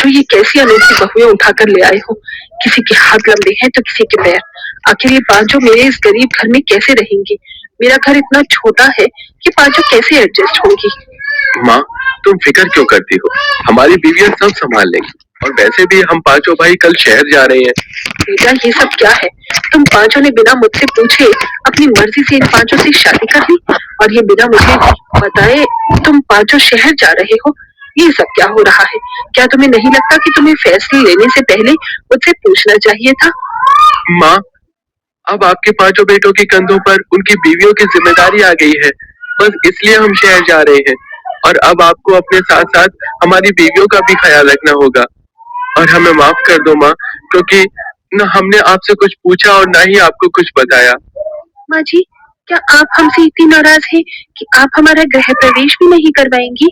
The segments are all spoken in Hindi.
पांचों ये कैसी अनोखी बहुएं उठाकर ले आए हो। किसी के हाथ लंबे हैं तो किसी के पैर। आखिर ये पांचों मेरे इस गरीब घर में कैसे रहेंगी। मेरा घर इतना छोटा है कि पांचों कैसे एडजस्ट होंगी। माँ, तुम फिक्र क्यों करती हो? हमारी बीवियां सब संभाल लेंगी। और वैसे भी हम पांचों भाई कल शहर जा रहे हैं। बेटा ये सब क्या है? तुम पांचों ने बिना मुझसे पूछे अपनी मर्जी से इन पांचों से शादी कर ली, और ये बिना मुझे बताए तुम पांचों शहर जा रहे हो। ये सब क्या हो रहा है? क्या तुम्हें नहीं लगता कि तुम्हें फैसले लेने से पहले मुझसे पूछना चाहिए था? माँ, अब आपके पांचों बेटों के कंधों पर उनकी बीवियों की जिम्मेदारी आ गई है। बस इसलिए हम शहर जा रहे हैं। और अब आपको अपने साथ साथ हमारी बीवियों का भी ख्याल रखना होगा। और हमें माफ कर दो माँ, क्योंकि न हमने आपसे कुछ पूछा और ना ही आपको कुछ बताया। माँ जी, क्या आप हमसे इतनी नाराज हैं कि आप हमारा गृह प्रवेश भी नहीं करवाएंगी?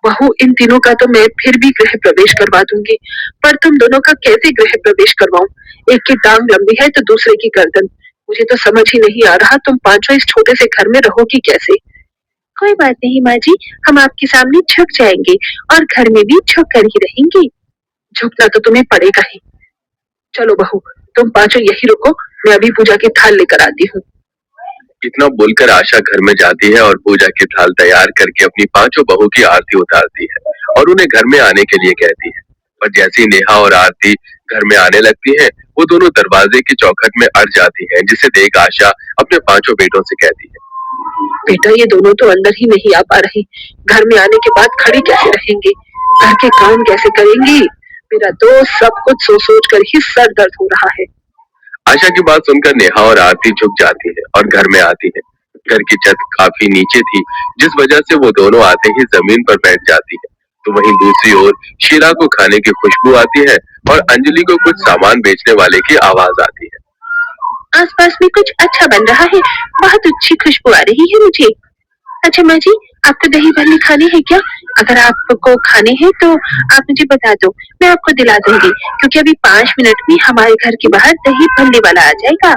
बहू, इन तीनों का तो मैं फिर भी गृह प्रवेश करवा दूंगी, पर तुम दोनों का कैसे गृह प्रवेश करवाऊं? एक की टांग लंबी है तो दूसरे की गर्दन। मुझे तो समझ ही नहीं आ रहा तुम पांचों इस छोटे से घर में रहोगी कैसे। कोई बात नहीं माँ जी, हम आपके सामने झुक जाएंगे और घर में भी झुक कर ही रहेंगे। झुकना तो तुम्हें पड़ेगा ही। चलो बहू, तुम पांचों यही रुको, मैं अभी पूजा की थाल लेकर आती हूँ। इतना बोलकर आशा घर में जाती है और पूजा की थाल तैयार करके अपनी पांचों बहू की आरती उतारती है और उन्हें घर में आने के लिए कहती है। पर जैसी नेहा और आरती घर में आने लगती हैं, वो दोनों दरवाजे की चौखट में अड़ जाती हैं, जिसे देख आशा अपने पांचों बेटों से कहती है, बेटा ये दोनों तो अंदर ही नहीं आ पा रही। घर में आने के बाद खड़ी कैसे रहेंगे? घर के काम कैसे करेंगी? मेरा तो सब कुछ सोच सोच कर ही सर दर्द हो रहा है। आशा की बात सुनकर नेहा और आरती झुक जाती है और घर में आती है। घर की छत काफी नीचे थी, जिस वजह से वो दोनों आते ही जमीन पर बैठ जाती है। तो वहीं दूसरी ओर शीला को खाने की खुशबू आती है और अंजलि को कुछ सामान बेचने वाले की आवाज आती है। आसपास में कुछ अच्छा बन रहा है, बहुत अच्छी खुशबू आ रही है मुझे। अच्छा माँ जी, आपको दही भल्ले खाने हैं क्या? अगर आपको खाने हैं तो आप मुझे बता दो, मैं आपको दिला दूंगी, क्योंकि अभी 5 मिनट में हमारे घर के बाहर दही भल्ले वाला आ जाएगा।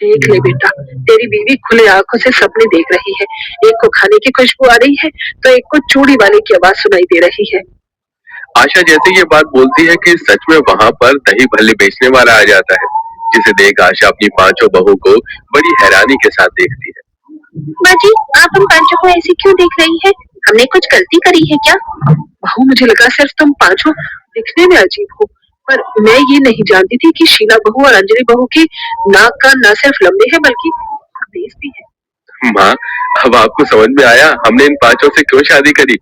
देख ले बेटा, तेरी बीवी खुले आंखों से सपने देख रही है। एक को खाने की खुशबू आ रही है तो एक को चूड़ी वाले की आवाज सुनाई दे रही है। आशा जैसे ये बात बोलती है कि सच में वहां पर दही भल्ले बेचने वाला आ जाता है, जिसे देख आशा अपनी पांचों बहू को बड़ी हैरानी के साथ देखती है। माँ जी, आप हम पांचों को ऐसे क्यों देख रही है? हमने कुछ गलती करी है क्या? बहू, मुझे लगा सिर्फ तुम पांचों दिखने में अजीब हो, पर मैं ये नहीं जानती थी कि शीला बहू और अंजलि बहू के नाक का न सिर्फ लंबे है बल्कि तेज भी है। माँ, अब आपको समझ में आया हमने इन पांचों से क्यों शादी करी।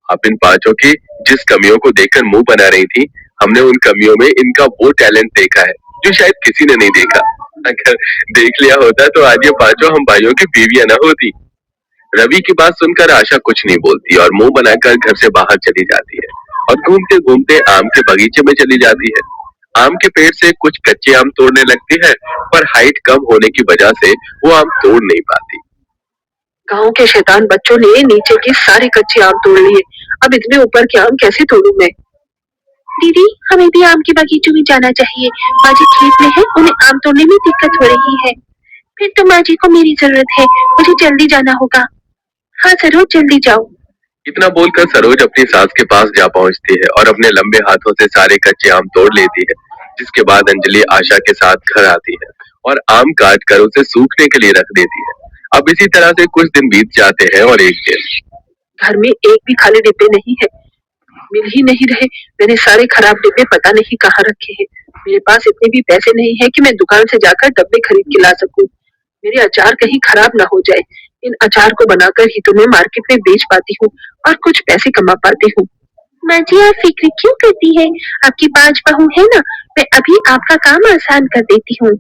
आप इन पांचों की जिस कमियों को देखकर मुंह बना रही थी, हमने उन कमियों में इनका वो टैलेंट देखा है जो शायद किसी ने नहीं देखा। अगर देख लिया होता तो आज ये पांचों हम भाइयों की बीवियां न होती। रवि की बात सुनकर आशा कुछ नहीं बोलती और मुंह बनाकर घर से बाहर चली जाती है और घूमते घूमते आम के बगीचे में चली जाती है। आम के पेड़ से कुछ कच्चे आम तोड़ने लगती है, पर हाइट कम होने की वजह से वो आम तोड़ नहीं पाती। गांव के शैतान बच्चों ने नीचे के सारे कच्चे आम तोड़ लिए। अब इतने ऊपर के आम कैसे तोड़ूं मैं? दीदी, हमें भी आम के बगीचों में जाना चाहिए। माँ जी खेत में है, उन्हें आम तोड़ने में दिक्कत हो रही है। फिर तो माँ जी को मेरी जरूरत है, मुझे जल्दी जाना होगा। हाँ जरूर, जल्दी जाओ। इतना बोलकर सरोज अपनी सास के पास जा पहुंचती है और अपने लंबे हाथों से सारे कच्चे आम तोड़ लेती है। जिसके बाद अंजलि आशा के साथ घर आती है और आम काट कर उसे सूखने के लिए रख देती है। अब इसी तरह से कुछ दिन बीत जाते हैं और एक दिन घर में एक भी खाली डिब्बे नहीं है, मिल ही नहीं रहे। मैंने सारे खराब डिब्बे पता नहीं कहाँ रखे हैं। मेरे पास इतने भी पैसे नहीं है कि मैं दुकान से जाकर डब्बे खरीद के ला सकूं। मेरे अचार कहीं खराब ना हो जाए। इन अचार को बनाकर ही तो मैं मार्केट में बेच पाती हूँ और कुछ पैसे कमा पाती हूँ। माँ जी, आप फिक्र क्यों करती है? आपकी 5 बहू है ना, मैं अभी आपका काम आसान कर देती हूँ।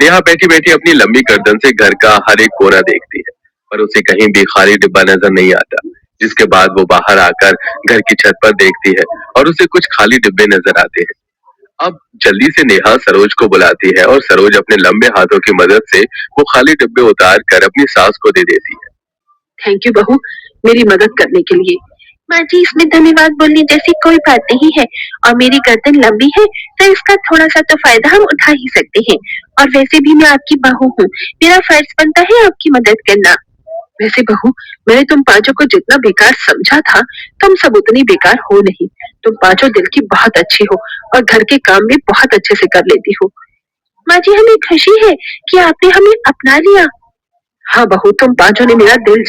नेहा बैठी बैठी अपनी लंबी गर्दन से घर का हर एक कोना देखती है, पर उसे कहीं भी खाली डिब्बा नजर नहीं आता। जिसके बाद वो बाहर आकर घर की छत पर देखती है और उसे कुछ खाली डिब्बे नजर आते हैं। अब जल्दी से नेहा सरोज को बुलाती है और सरोज अपने लंबे हाथों की मदद से वो खाली डिब्बे उतार कर अपनी सास को दे देती है। थैंक यू बहू, मेरी मदद करने के लिए। माँ जी, इसमें धन्यवाद बोलने जैसी कोई बात नहीं है, और मेरी गर्दन लंबी है तो इसका थोड़ा सा तो फायदा हम उठा ही सकते हैं। और वैसे भी मैं आपकी बहू हूँ, मेरा फर्ज बनता है आपकी मदद करना। वैसे बहू, मैंने तुम पांचों को जितना बेकार समझा था, तुम सब उतनी बेकार हो नहीं। तुम पांचों दिल की बहुत अच्छी हो और घर के काम भी बहुत अच्छे से कर लेती हो। माँ जी, हमें खुशी है कि आपने हमें अपना लिया। हाँ बहू, तुम पांचों ने मेरा दिल